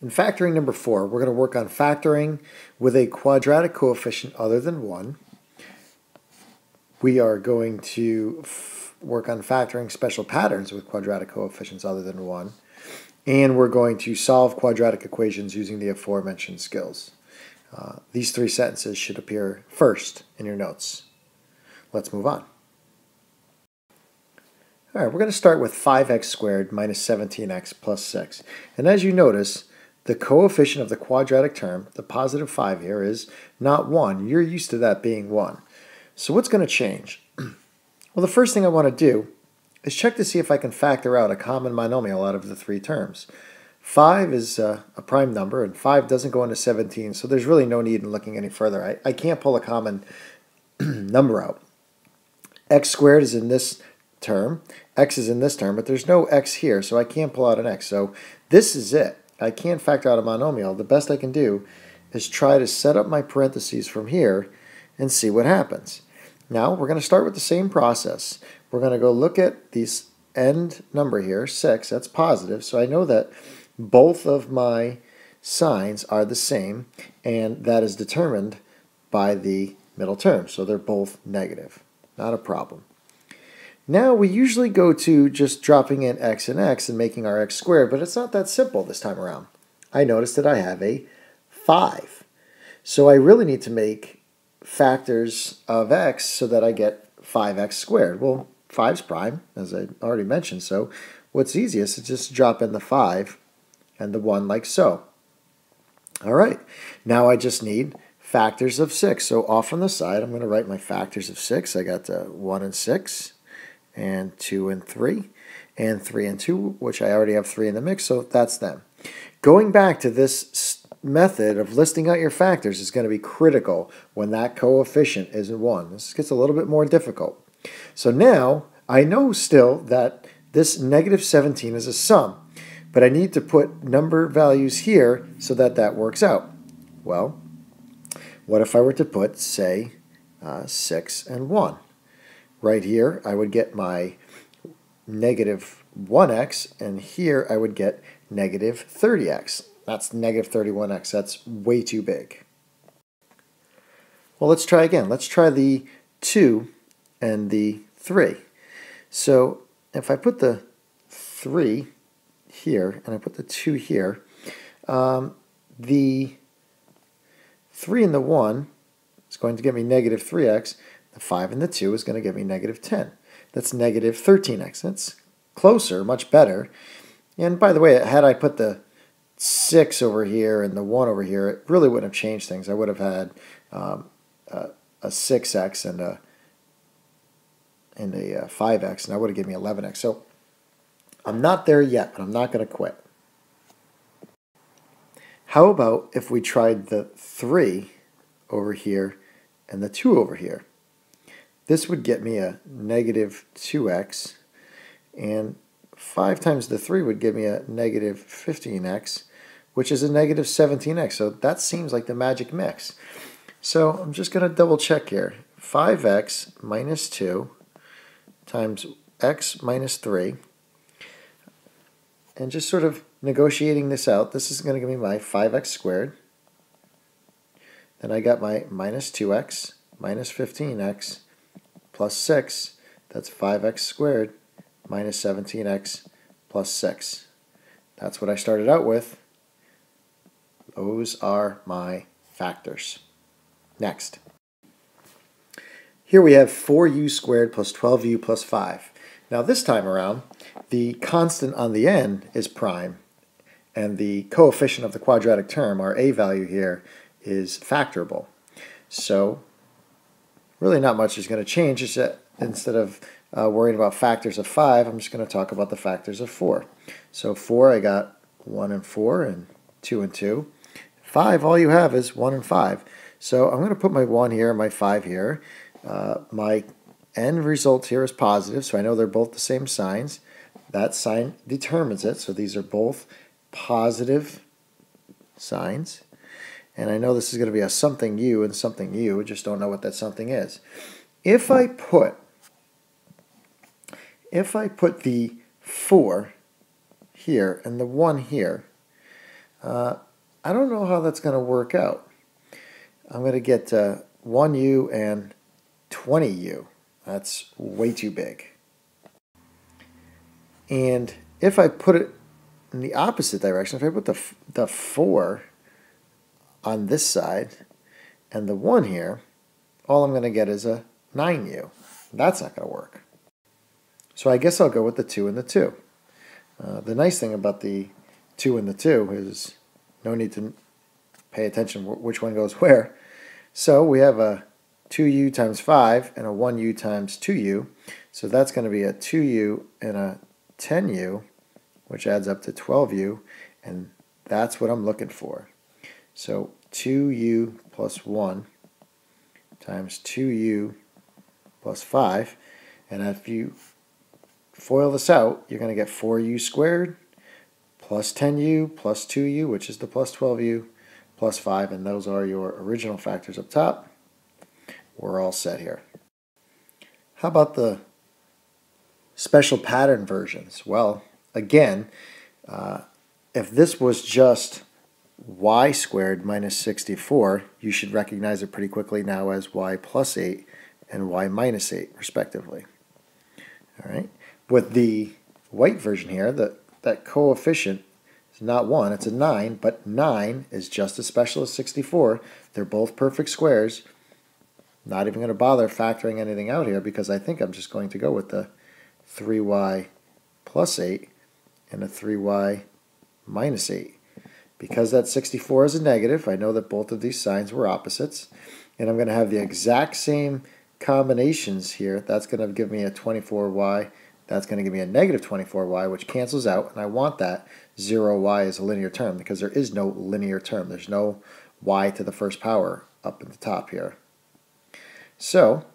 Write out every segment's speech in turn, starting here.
In factoring number 4, we're going to work on factoring with a quadratic coefficient other than 1. We are going to work on factoring special patterns with quadratic coefficients other than 1. And we're going to solve quadratic equations using the aforementioned skills. These 3 sentences should appear first in your notes. Let's move on. All right, we're going to start with 5x squared minus 17x plus 6. And as you notice, the coefficient of the quadratic term, the positive 5 here, is not 1. You're used to that being 1. So what's going to change? Well, the first thing I want to do is check to see if I can factor out a common monomial out of the 3 terms. 5 is a prime number, and 5 doesn't go into 17, so there's really no need in looking any further. I can't pull a common number out. X squared is in this term, x is in this term, but there's no x here, so I can't pull out an x. So this is it. I can't factor out a monomial. The best I can do is try to set up my parentheses from here and see what happens. Now we're going to start with the same process. We're going to go look at this end number here, 6, that's positive, so I know that both of my signs are the same, and that is determined by the middle term, so they're both negative. Not a problem. Now we usually go to just dropping in x and x and making our x squared, but it's not that simple this time around. I noticed that I have a 5. So I really need to make factors of x so that I get 5x squared. Well, 5's prime, as I already mentioned, so what's easiest is just drop in the 5 and the 1 like so. All right, now I just need factors of 6. So off on the side, I'm going to write my factors of 6. I got 1 and 6. And 2 and 3, and 3 and 2, which I already have 3 in the mix, so that's them. Going back to this method of listing out your factors is going to be critical when that coefficient isn't 1. This gets a little bit more difficult. So now I know still that this negative 17 is a sum, but I need to put number values here so that that works out. Well, what if I were to put, say, 6 and 1? Right here, I would get my negative 1x, and here I would get negative 30x. That's negative 31x. That's way too big. Well, let's try again. Let's try the 2 and the 3. So if I put the 3 here and I put the 2 here, the 3 and the 1 is going to give me negative 3x. The 5 and the 2 is going to give me negative 10. That's negative 13x. That's closer, much better. And by the way, had I put the 6 over here and the 1 over here, it really wouldn't have changed things. I would have had a 6x and a 5x, and that would have given me 11x. So I'm not there yet, but I'm not going to quit. How about if we tried the 3 over here and the 2 over here? This would get me a negative 2x, and 5 times the 3 would give me a negative 15x, which is a negative 17x. So that seems like the magic mix. So I'm just going to double check here. 5x minus 2 times x minus 3, and just sort of negotiating this out. This is going to give me my 5x squared. Then I got my minus 2x minus 15x plus 6, that's 5x squared minus 17x plus 6. That's what I started out with. Those are my factors. Next. Here we have 4u squared plus 12u plus 5. Now this time around, the constant on the end is prime, and the coefficient of the quadratic term, our a value here, is factorable. So really not much is going to change. It's that instead of worrying about factors of 5, I'm just going to talk about the factors of 4. So 4, I got 1 and 4 and 2 and 2. 5, all you have is 1 and 5. So I'm going to put my 1 here and my 5 here. My end result here is positive, so I know they're both the same signs. That sign determines it, so these are both positive signs. And I know this is going to be a something u and something u, just don't know what that something is. If I put the 4 here and the 1 here, I don't know how that's going to work out. I'm going to get 1u and 20u. That's way too big. And if I put it in the opposite direction, if I put the 4 on this side and the 1 here, all I'm going to get is a 9u. That's not going to work. So I guess I'll go with the 2 and the 2. The nice thing about the 2 and the 2 is no need to pay attention which one goes where. So we have a 2u times 5 and a 1u times 2u. So that's going to be a 2u and a 10u, which adds up to 12u, and that's what I'm looking for. So 2u plus 1 times 2u plus 5, and if you FOIL this out, you're going to get 4u squared plus 10u plus 2u, which is the plus 12u, plus 5, and those are your original factors up top. We're all set here. How about the special pattern versions? Well, again, if this was just y squared minus 64, you should recognize it pretty quickly now as y plus 8 and y minus 8, respectively. All right. With the white version here, that coefficient is not 1, it's a 9, but 9 is just as special as 64. They're both perfect squares. Not even going to bother factoring anything out here because I think I'm just going to go with the 3y plus 8 and a 3y minus 8. Because that 64 is a negative, I know that both of these signs were opposites, and I'm going to have the exact same combinations here. That's going to give me a 24y. That's going to give me a negative 24y, which cancels out, and I want that 0y as a linear term because there is no linear term. There's no y to the first power up at the top here. So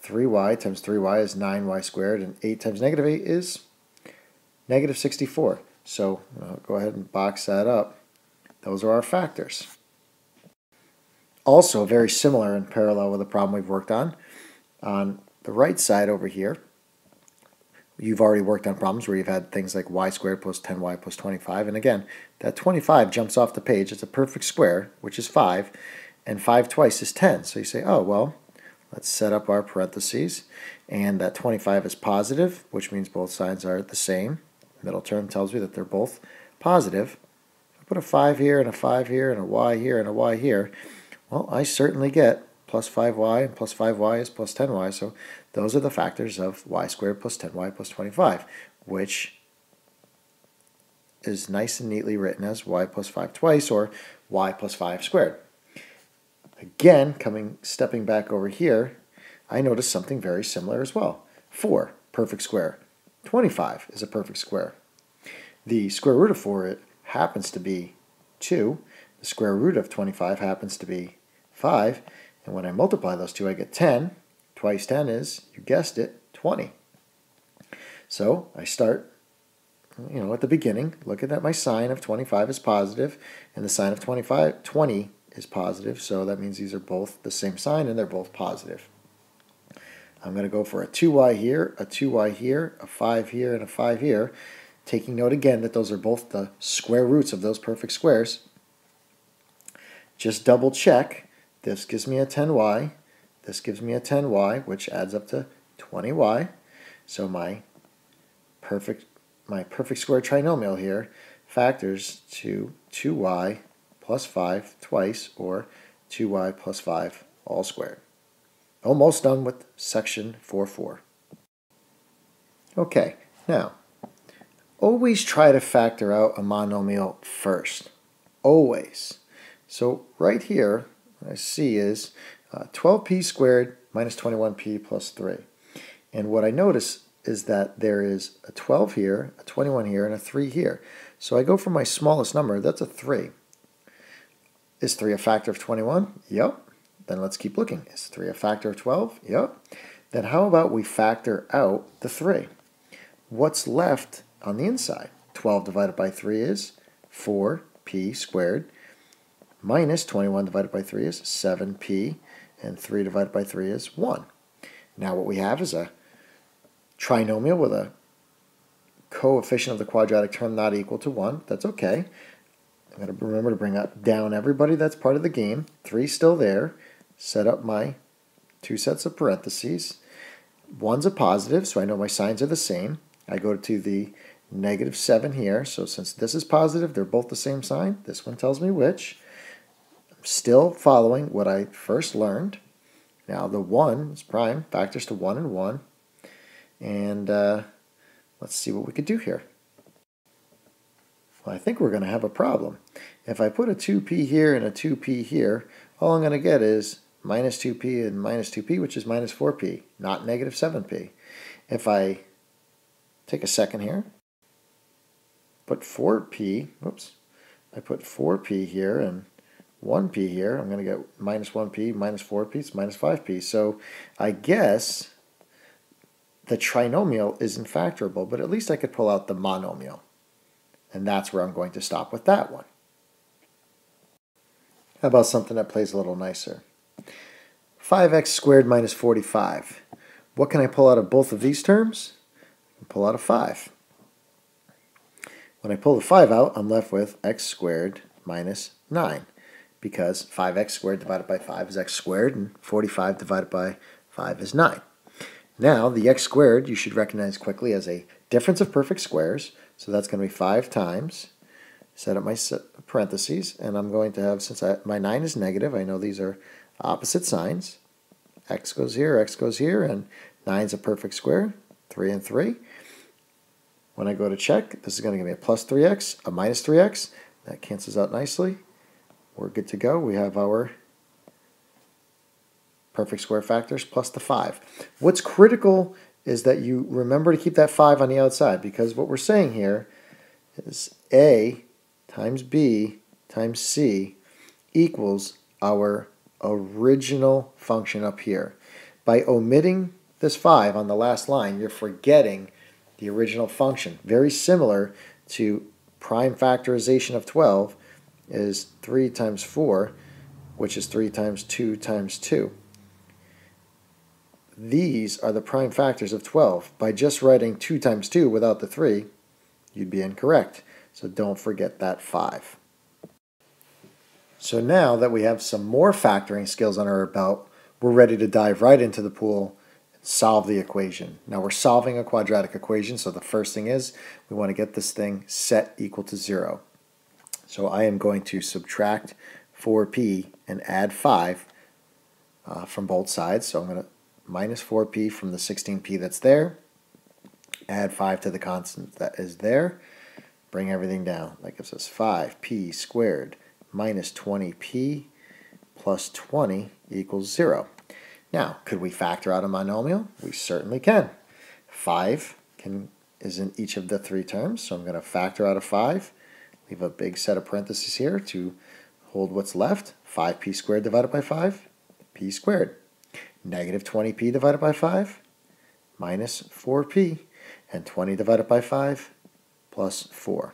3y times 3y is 9y squared, and 8 times negative 8 is negative 64. So I'll go ahead and box that up. Those are our factors. Also very similar and parallel with the problem we've worked on the right side over here, you've already worked on problems where you've had things like y squared plus 10y plus 25. And again, that 25 jumps off the page. It's a perfect square, which is 5. And 5 twice is 10. So you say, oh, well, let's set up our parentheses. And that 25 is positive, which means both signs are the same. Middle term tells me that they're both positive. If I put a 5 here and a 5 here and a y here and a y here, well, I certainly get plus 5y, and plus 5y is plus 10y, so those are the factors of y squared plus 10y plus 25, which is nice and neatly written as y plus 5 twice, or y plus 5 squared. Again, stepping back over here, I notice something very similar as well. 4, perfect square. 25 is a perfect square. The square root of 4 happens to be 2. The square root of 25 happens to be 5. And when I multiply those two, I get 10. Twice 10 is, you guessed it, 20. So I start, at the beginning, looking at my sign of 25 is positive, and the sign of 20 is positive, so that means these are both the same sign, and they're both positive. I'm going to go for a 2y here, a 2y here, a 5 here, and a 5 here, taking note again that those are both the square roots of those perfect squares. Just double check. This gives me a 10y, this gives me a 10y, which adds up to 20y. So my perfect square trinomial here factors to 2y plus 5 twice, or 2y plus 5 all squared. Almost done with section 4.4. Okay, now, always try to factor out a monomial first. Always. So right here, what I see is 12p squared minus 21p plus 3. And what I notice is that there is a 12 here, a 21 here, and a 3 here. So I go for my smallest number, that's a 3. Is 3 a factor of 21? Yep. Then let's keep looking. Is 3 a factor of 12? Yep. Then how about we factor out the 3? What's left on the inside? 12 divided by 3 is 4p squared. Minus 21 divided by 3 is 7p, and 3 divided by 3 is 1. Now what we have is a trinomial with a coefficient of the quadratic term not equal to 1. That's okay. I'm going to remember to bring down everybody that's part of the game. 3 still there. Set up my 2 sets of parentheses. 1's a positive, so I know my signs are the same. I go to the -7 here, so since this is positive, they're both the same sign. This one tells me which. I'm still following what I first learned. Now the 1 is prime, factors to 1 and 1. And let's see what we could do here. Well, I think we're going to have a problem. If I put a 2p here and a 2p here, all I'm going to get is minus 2p and minus 2p, which is minus 4p, not negative 7p. If I take a second here, put 4p, whoops, I put 4p here and 1p here, I'm going to get minus 1p, minus 4p, it's minus 5p. So I guess the trinomial isn't factorable, but at least I could pull out the monomial. And that's where I'm going to stop with that one. How about something that plays a little nicer? 5x squared minus 45. What can I pull out of both of these terms? I can pull out a 5. When I pull the 5 out, I'm left with x squared minus 9, because 5x squared divided by 5 is x squared, and 45 divided by 5 is 9. Now, the x squared you should recognize quickly as a difference of perfect squares, so that's going to be 5 times, set up my parentheses, and I'm going to have, since my 9 is negative, I know these are opposite signs. X goes here, and 9 is a perfect square, 3 and 3. When I go to check, this is going to give me a plus 3x, a minus 3x. That cancels out nicely. We're good to go. We have our perfect square factors plus the 5. What's critical is that you remember to keep that 5 on the outside, because what we're saying here is A times B times C equals our original function up here. By omitting this 5 on the last line, you're forgetting the original function. Very similar to prime factorization of 12 is 3 times 4, which is 3 times 2 times 2. These are the prime factors of 12. By just writing 2 times 2 without the 3, you'd be incorrect. So don't forget that 5. So now that we have some more factoring skills under our belt, we're ready to dive right into the pool and solve the equation. Now we're solving a quadratic equation, so the first thing is we want to get this thing set equal to 0. So I am going to subtract 4p and add 5 from both sides. So I'm going to minus 4p from the 16p that's there, add 5 to the constant that is there, bring everything down. That gives us 5p squared minus 20p plus 20 equals 0. Now, could we factor out a monomial? We certainly can. 5 is in each of the 3 terms, so I'm going to factor out a 5, leave a big set of parentheses here to hold what's left. 5p squared divided by 5, p squared. Negative 20p divided by 5, minus 4p, and 20 divided by 5, plus 4.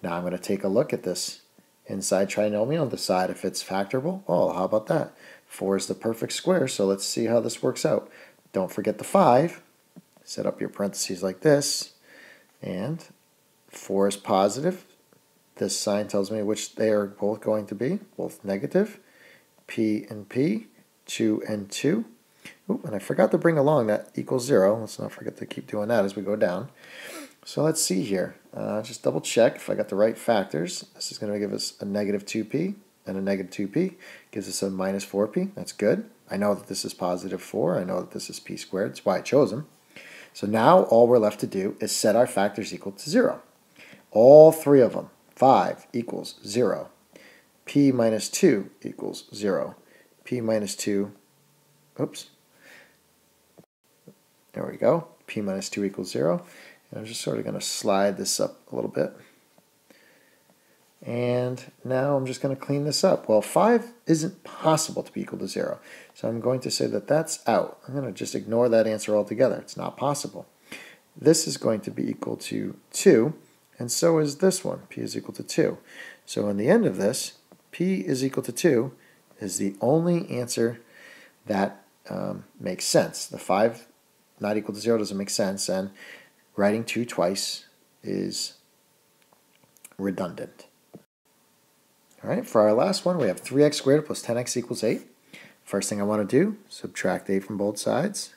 Now I'm going to take a look at this inside trinomial and decide if it's factorable. Oh, how about that? 4 is the perfect square, so let's see how this works out. Don't forget the 5. Set up your parentheses like this, and 4 is positive. This sign tells me which they are both going to be, both negative. P and P, 2 and 2. Ooh, and I forgot to bring along that equals 0. Let's not forget to keep doing that as we go down. So let's see here. Just double check if I got the right factors. This is going to give us a negative 2p and a negative 2p. Gives us a minus 4p. That's good. I know that this is positive 4. I know that this is p squared. That's why I chose them. So now all we're left to do is set our factors equal to 0. All 3 of them. 5 equals 0. P minus 2 equals 0. P minus 2, oops. There we go. P minus 2 equals 0. And I'm just sort of going to slide this up a little bit. And now I'm just going to clean this up. Well, 5 isn't possible to be equal to 0. So I'm going to say that that's out. I'm going to just ignore that answer altogether. It's not possible. This is going to be equal to 2, and so is this one. P is equal to 2. So in the end of this, P is equal to 2 is the only answer that makes sense. The 5 not equal to 0 doesn't make sense, and writing 2 twice is redundant. All right, for our last one, we have 3x squared plus 10x equals 8. First thing I want to do, subtract 8 from both sides.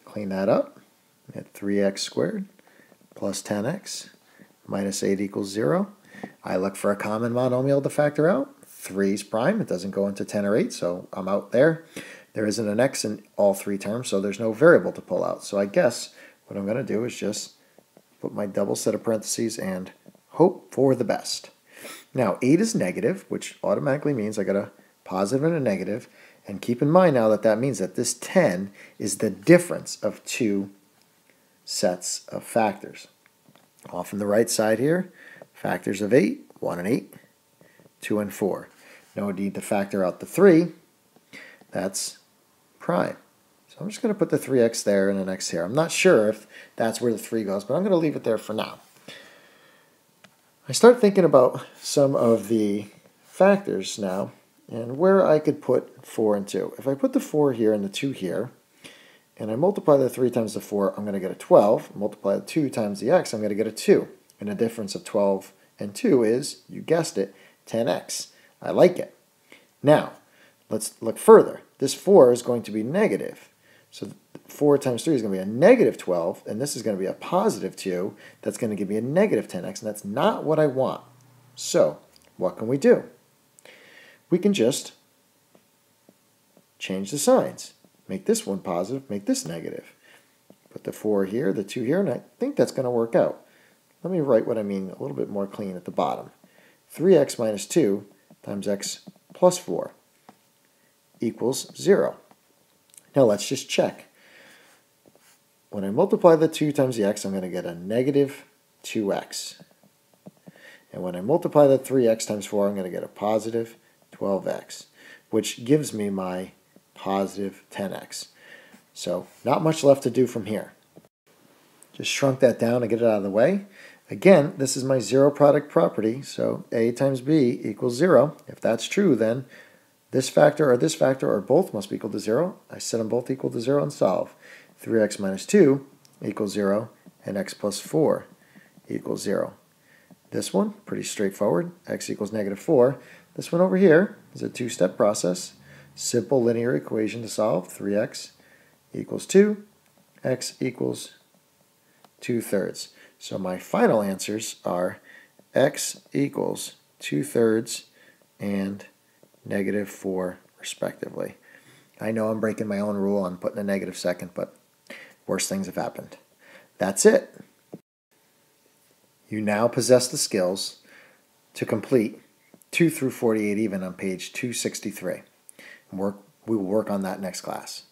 Clean that up. We have 3x squared plus 10x minus 8 equals 0. I look for a common monomial to factor out. 3 is prime. It doesn't go into 10 or 8, so I'm out there. There isn't an x in all three terms, so there's no variable to pull out. So I guess what I'm going to do is just put my double set of parentheses and hope for the best. Now, 8 is negative, which automatically means I got a positive and a negative. And keep in mind now that that means that this 10 is the difference of two sets of factors. Off on the right side here, factors of 8, 1 and 8, 2 and 4. No need to factor out the 3. That's prime. So I'm just going to put the 3x there and an x here. I'm not sure if that's where the 3 goes, but I'm going to leave it there for now. I start thinking about some of the factors now and where I could put 4 and 2. If I put the 4 here and the 2 here, and I multiply the 3 times the 4, I'm going to get a 12. Multiply the 2 times the x, I'm going to get a 2. And the difference of 12 and 2 is, you guessed it, 10x. I like it. Now, let's look further. This 4 is going to be negative. So 4 times 3 is going to be a negative 12, and this is going to be a positive 2. That's going to give me a negative 10x, and that's not what I want. So, what can we do? We can just change the signs. Make this one positive, make this negative. Put the 4 here, the 2 here, and I think that's going to work out. Let me write what I mean a little bit more clean at the bottom. 3x minus 2 times x plus 4 equals 0. Now let's just check. When I multiply the 2 times the x, I'm going to get a negative 2x. And when I multiply the 3x times 4, I'm going to get a positive 12x, which gives me my positive 10x. So not much left to do from here. Just shrunk that down to get it out of the way. Again, this is my zero product property, so a times b equals 0. If that's true, then this factor or both must be equal to 0. I set them both equal to 0 and solve. 3x minus 2 equals 0, and x plus 4 equals 0. This one, pretty straightforward. X equals negative 4. This one over here is a two-step process. Simple linear equation to solve. 3x equals 2. X equals 2/3. So my final answers are x equals 2/3 and negative 4 respectively. I know I'm breaking my own rule on putting a negative second, but worse things have happened. That's it. You now possess the skills to complete 2 through 48 even on page 263. We will work on that next class.